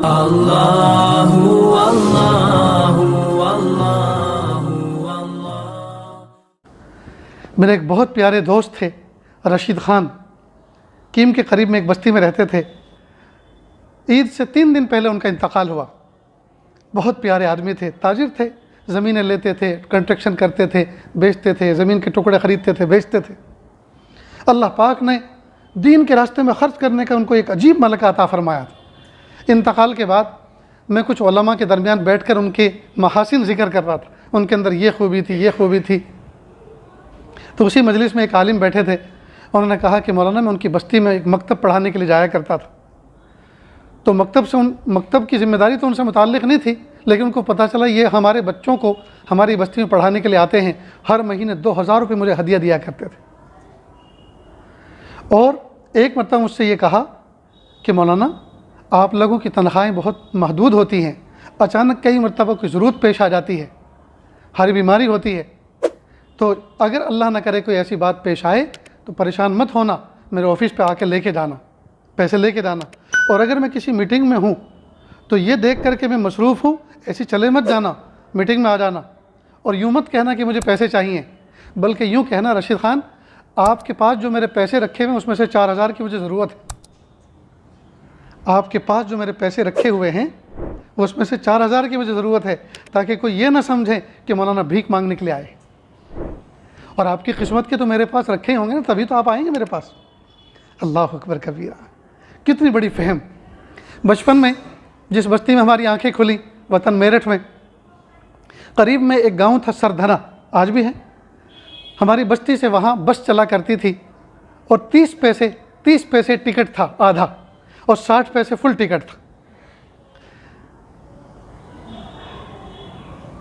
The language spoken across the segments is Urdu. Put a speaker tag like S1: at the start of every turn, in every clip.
S1: اللہ اللہ اللہ۔
S2: میرے ایک بہت پیارے دوست تھے رشید خان، کیم کے قریب میں ایک بستی میں رہتے تھے۔ عید سے 3 دن پہلے ان کا انتقال ہوا۔ بہت پیارے آدمی تھے، تاجر تھے، زمینیں لیتے تھے، کنسٹرکشن کرتے تھے، بیچتے تھے، زمین کے ٹکڑے خریدتے تھے، بیچتے تھے۔ اللہ پاک نے دین کے راستے میں خرچ کرنے کا ان کو ایک عجیب ملکہ عطا فرمایا تھا۔ انتقال کے بعد میں کچھ علماء کے درمیان بیٹھ کر ان کے محاسن ذکر کر رہا تھا، ان کے اندر یہ خوبی تھی، یہ خوبی تھی۔ تو اسی مجلس میں ایک عالم بیٹھے تھے، انہوں نے کہا کہ مولانا میں ان کی بستی میں ایک مکتب پڑھانے کے لیے جایا کرتا تھا، تو مکتب کی ذمہ داری تو ان سے متعلق نہیں تھی، لیکن ان کو پتہ چلا یہ ہمارے بچوں کو ہماری بستی میں پڑھانے کے لیے آتے ہیں، ہر مہینے 2000 روپے مجھے ہدیہ دیا کرتے تھے۔ اور ایک مرتبہ مجھ سے یہ کہا کہ مولانا آپ لوگوں کی تنخواہیں بہت محدود ہوتی ہیں، اچانک کئی مرتبہ کوئی ضرورت پیش آ جاتی ہے، ہاری بیماری ہوتی ہے، تو اگر اللہ نہ کرے کوئی ایسی بات پیش آئے تو پریشان مت ہونا، میرے آفس پہ آ کے لے کے جانا، پیسے لے کے جانا، اور اگر میں کسی میٹنگ میں ہوں تو یہ دیکھ کر کے میں مصروف ہوں ایسی چلے مت جانا، میٹنگ میں آ جانا، اور یوں مت کہنا کہ مجھے پیسے چاہیے، بلکہ یوں کہنا رشید خان آپ کے پاس جو میرے پیسے رکھے ہوئے ہیں اس میں سے 4000 کی مجھے ضرورت ہے، آپ کے پاس جو میرے پیسے رکھے ہوئے ہیں اس میں سے 4000 کی مجھے ضرورت ہے، تاکہ کوئی یہ نہ سمجھے کہ مولانا بھیک مانگنے کے لیے آئے، اور آپ کی قسمت کے تو میرے پاس رکھے ہوں گے نا، تبھی تو آپ آئیں گے میرے پاس۔ اللہ اکبر کبیرہ، کتنی بڑی فہم۔ بچپن میں جس بستی میں ہماری آنکھیں کھلی، وطن میرٹھ میں، قریب میں ایک گاؤں تھا سردھنا، آج بھی ہے، ہماری بستی سے وہاں بس چلا کرتی تھی، اور 30 پیسے ٹکٹ تھا آدھا، اور 60 پیسے فل ٹکٹ تھا۔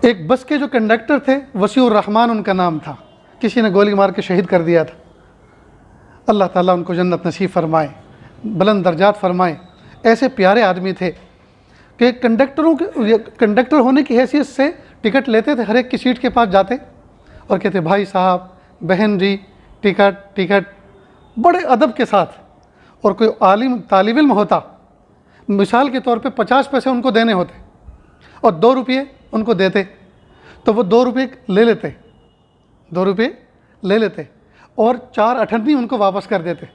S2: ایک بس کے جو کنڈکٹر تھے وسیع الرحمن ان کا نام تھا، کسی نے گولی مار کے شہید کر دیا تھا، اللہ تعالیٰ ان کو جنت نصیب فرمائے، بلند درجات فرمائے۔ ایسے پیارے آدمی تھے کہ کنڈکٹر ہونے کی حیثیت سے ٹکٹ لیتے تھے، ہر ایک کی سیٹ کے پاس جاتے اور کہتے بھائی صاحب، بہن جی، ٹکٹ، بڑے ادب کے ساتھ۔ اور کوئی عالم طالب علم ہوتا، مثال کے طور پہ 50 پیسے ان کو دینے ہوتے اور 2 روپئے ان کو دیتے، تو وہ 2 روپئے لے لیتے، 2 روپئے لے لیتے، اور 4 اٹھنی ان کو واپس کر دیتے،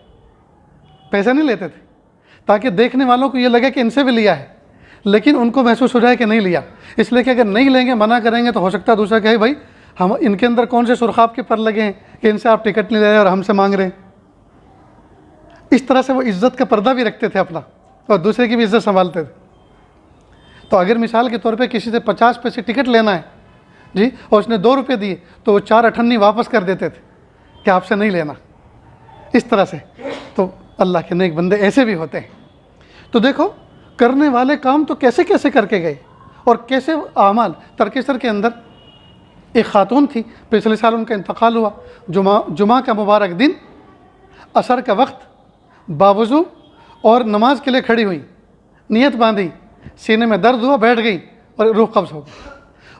S2: پیسے نہیں لیتے تھے، تاکہ دیکھنے والوں کو یہ لگے کہ ان سے بھی لیا ہے، لیکن ان کو محسوس ہو جائے کہ نہیں لیا، اس لیے کہ اگر نہیں لیں گے، منع کریں گے، تو ہو سکتا ہے دوسرا کہے بھائی ہم ان کے اندر کون سے سرخاب کے پر لگے ہیں کہ ان سے آپ ٹکٹ نہیں لے رہے اور ہم سے مانگ رہے ہیں۔ اس طرح سے وہ عزت کا پردہ بھی رکھتے تھے اپنا، اور دوسرے کی بھی عزت سنبھالتے تھے۔ تو اگر مثال کے طور پہ کسی سے 50 پیسے ٹکٹ لینا ہے جی، اور اس نے 2 روپئے دیے، تو وہ 4 اٹھنی واپس کر دیتے تھے کہ آپ سے نہیں لینا، اس طرح سے۔ تو اللہ کے نیک بندے ایسے بھی ہوتے ہیں۔ تو دیکھو کرنے والے کام تو کیسے کیسے کر کے گئے، اور کیسے اعمال۔ ترکیسر کے اندر ایک خاتون تھی، پچھلے سال ان کا انتقال ہوا، جمعہ کا مبارک دن، عصر کا وقت، باوضو اور نماز کے لیے کھڑی ہوئی، نیت باندھی، سینے میں درد ہوا، بیٹھ گئی اور روح قبض ہو گئی،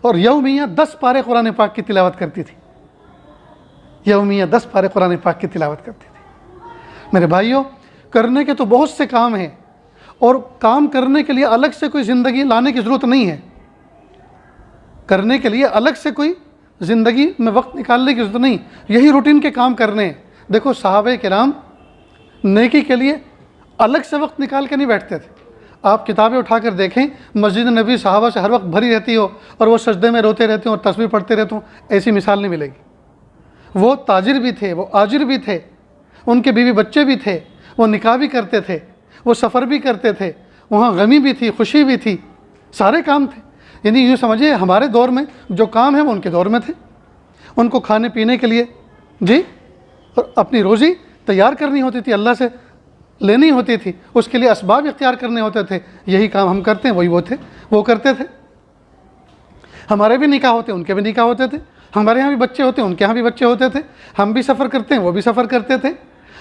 S2: اور یومیہ 10 پارے قرآن پاک کی تلاوت کرتی تھی، یومیہ 10 پارے قرآن پاک کی تلاوت کرتی تھی۔ میرے بھائیوں، کرنے کے تو بہت سے کام ہیں، اور کام کرنے کے لیے الگ سے کوئی زندگی لانے کی ضرورت نہیں ہے، کرنے کے لیے الگ سے کوئی زندگی میں وقت نکالنے کی ضرورت نہیں، یہی روٹین کے کام کرنے ہیں۔ دیکھو صحابہ کرام نیکی کے لیے الگ سے وقت نکال کے نہیں بیٹھتے تھے۔ آپ کتابیں اٹھا کر دیکھیں، مسجد نبی صحابہ سے ہر وقت بھری رہتی ہو اور وہ سجدے میں روتے رہتے ہوں اور تسبیح پڑھتے رہتے ہوں، ایسی مثال نہیں ملے گی۔ وہ تاجر بھی تھے، وہ آجر بھی تھے، ان کے بیوی بچے بھی تھے، وہ نکاح بھی کرتے تھے، وہ سفر بھی کرتے تھے، وہاں غمی بھی تھی، خوشی بھی تھی، سارے کام تھے۔ یعنی یوں سمجھیے ہمارے دور میں جو کام ہے وہ ان کے دور میں تھے۔ ان کو کھانے پینے کے لیے جی اپنی روزی تیار کرنی ہوتی تھی، اللہ سے لینی ہوتی تھی، اس کے لیے اسباب اختیار کرنے ہوتے تھے۔ یہی کام ہم کرتے ہیں، وہی وہ کرتے تھے۔ ہمارے بھی نکاح ہوتے، ان کے بھی نکاح ہوتے تھے، ہمارے یہاں بھی بچے ہوتے، ان کے یہاں بھی بچے ہوتے تھے، ہم بھی سفر کرتے ہیں، وہ بھی سفر کرتے تھے،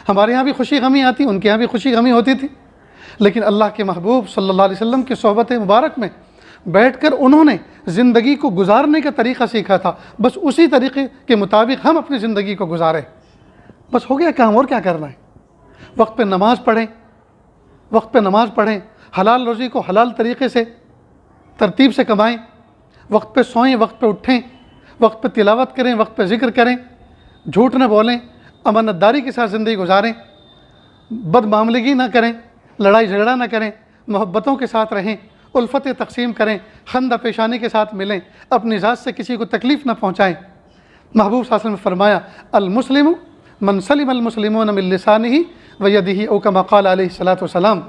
S2: ہمارے یہاں بھی خوشی غمی آتی، ان کے یہاں بھی خوشی غمی ہوتی تھی۔ لیکن اللہ کے محبوب صلی اللہ علیہ وسلم کی صحبت مبارک میں بیٹھ کر انہوں نے زندگی کو گزارنے کا طریقہ سیکھا تھا، بس اسی طریقے کے مطابق ہم اپنی زندگی کو گزاریں، بس ہو گیا کام، اور کیا کرنا ہے۔ وقت پہ نماز پڑھیں، وقت پہ نماز پڑھیں، حلال روزی کو حلال طریقے سے ترتیب سے کمائیں، وقت پہ سوئیں، وقت پہ اٹھیں، وقت پہ تلاوت کریں، وقت پہ ذکر کریں، جھوٹ نہ بولیں، امانت داری کے ساتھ زندگی گزاریں، بد معاملگی نہ کریں، لڑائی جھگڑا نہ کریں، محبتوں کے ساتھ رہیں، الفت تقسیم کریں، خندہ پیشانی کے ساتھ ملیں، اپنی ذات سے کسی کو تکلیف نہ پہنچائیں۔ محبوب صلی اللہ علیہ وسلم نے فرمایا المسلم من سلم المسلمون من لسانہ و یدہ، او کما قال علیہ الصلوۃ والسلام،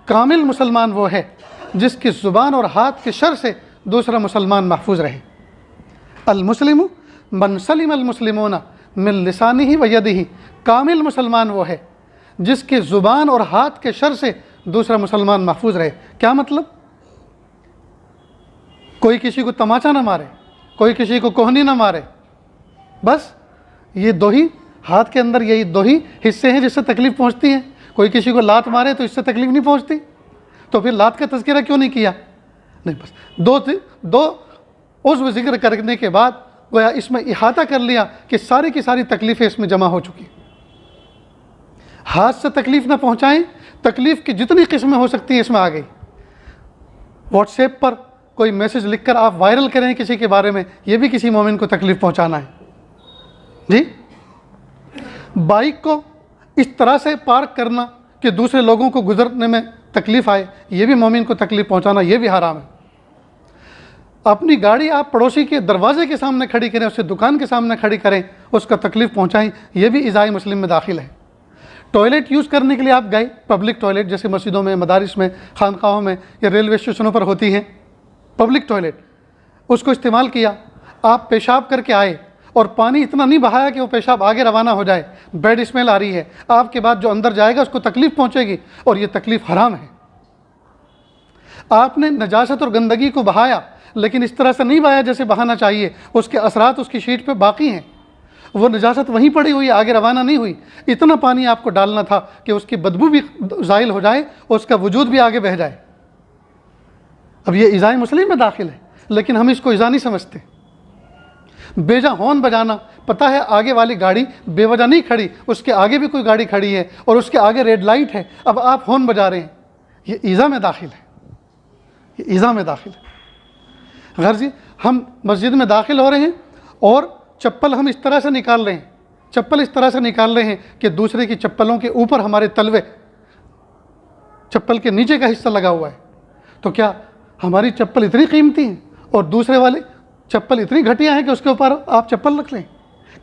S2: کامل مسلمان وہ ہے جس کی زبان اور ہاتھ کے شر سے دوسرا مسلمان محفوظ رہے۔ المسلم من سلم المسلمون من لسانہ و یدہ، کامل مسلمان وہ ہے جس کی زبان اور ہاتھ کے شر سے دوسرا مسلمان محفوظ رہے۔ کیا مطلب؟ کوئی کسی کو تماچا نہ مارے، کوئی کسی کو کوہنی نہ مارے، بس یہ دو ہی ہاتھ کے اندر یہی دو ہی حصے ہیں جس سے تکلیف پہنچتی ہے۔ کوئی کسی کو لات مارے تو اس سے تکلیف نہیں پہنچتی، تو پھر لات کا تذکرہ کیوں نہیں کیا؟ نہیں، بس دو عضو ذکر کرنے کے بعد گویا اس میں احاطہ کر لیا کہ ساری کی ساری تکلیفیں اس میں جمع ہو چکی۔ ہاتھ سے تکلیف نہ پہنچائیں، تکلیف کی جتنی قسمیں ہو سکتی ہیں اس میں آ گئی۔ واٹس ایپ پر کوئی میسج لکھ کر آپ وائرل کریں کسی کے بارے میں، یہ بھی کسی مومن کو تکلیف پہنچانا ہے۔ جی، بائک کو اس طرح سے پارک کرنا کہ دوسرے لوگوں کو گزرنے میں تکلیف آئے، یہ بھی مومن کو تکلیف پہنچانا، یہ بھی حرام ہے۔ اپنی گاڑی آپ پڑوسی کے دروازے کے سامنے کھڑی کریں، اس سے دکان کے سامنے کھڑی کریں، اس کا تکلیف پہنچائیں، یہ بھی ایذاء مسلم میں داخل ہے۔ ٹوائلٹ یوز کرنے کے لیے آپ گئے، پبلک ٹوائلٹ جیسے مسجدوں میں، مدارس میں، خانقاہوں میں یا ریلوے اسٹیشنوں پر ہوتی ہیں پبلک ٹوائلٹ، اس کو استعمال کیا، آپ پیشاب کر کے آئے اور پانی اتنا نہیں بہایا کہ وہ پیشاب آگے روانہ ہو جائے، بیڈ اسمیل آ رہی ہے، آپ کے بعد جو اندر جائے گا اس کو تکلیف پہنچے گی، اور یہ تکلیف حرام ہے۔ آپ نے نجاست اور گندگی کو بہایا، لیکن اس طرح سے نہیں بہایا جیسے بہانا چاہیے، اس کے اثرات اس کی شیٹ پہ باقی ہیں، وہ نجاست وہیں پڑی ہوئی، آگے روانہ نہیں ہوئی۔ اتنا پانی آپ کو ڈالنا تھا کہ اس کی بدبو بھی زائل ہو جائے اور اس کا وجود بھی آگے بہہ جائے۔ اب یہ ایذاء مسلم میں داخل ہے، لیکن ہم اس کو ایذاء نہیں سمجھتے۔ بے جا ہارن بجانا، پتہ ہے آگے والی گاڑی بے وجہ نہیں کھڑی، اس کے آگے بھی کوئی گاڑی کھڑی ہے اور اس کے آگے ریڈ لائٹ ہے، اب آپ ہارن بجا رہے ہیں، یہ ایذاء میں داخل ہے، یہ ایذاء میں داخل ہے۔ غرضی ہم مسجد میں داخل ہو رہے ہیں اور چپل ہم اس طرح سے نکال رہے ہیں، چپل اس طرح سے نکال رہے ہیں کہ دوسرے کی چپلوں کے اوپر ہمارے تلوے، چپل کے نیچے کا حصہ لگا ہوا ہے، تو کیا ہماری چپل اتنی قیمتی ہے اور دوسرے والے چپل اتنی گھٹیا ہے کہ اس کے اوپر آپ چپل رکھ لیں؟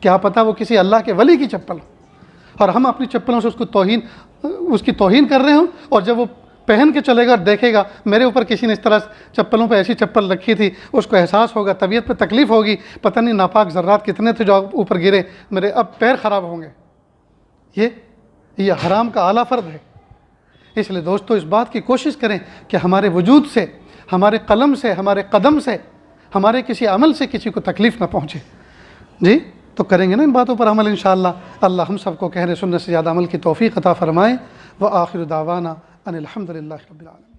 S2: کیا پتہ وہ کسی اللہ کے ولی کی چپل ہو اور ہم اپنی چپلوں سے اس کی توہین کر رہے ہوں، اور جب وہ پہن کے چلے گا اور دیکھے گا میرے اوپر کسی نے اس طرح چپلوں پہ ایسی چپل رکھی تھی، اس کو احساس ہوگا، طبیعت پہ تکلیف ہوگی، پتہ نہیں ناپاک ذرات کتنے تھے جو اوپر گرے، میرے اب پیر خراب ہوں گے۔ یہ حرام کا اعلیٰ فرد ہے۔ اس لیے دوستو اس بات کی کوشش کریں کہ ہمارے وجود سے، ہمارے قلم سے، ہمارے قدم سے، ہمارے کسی عمل سے کسی کو تکلیف نہ پہنچے۔ جی، تو کریں گے نا ان باتوں پر عمل انشاءاللہ۔ اللہ ہم سب کو کہنے سننے سے زیادہ عمل کی توفیق عطا فرمائے۔ وآخر دعوانا ان الحمد للہ رب العالمین۔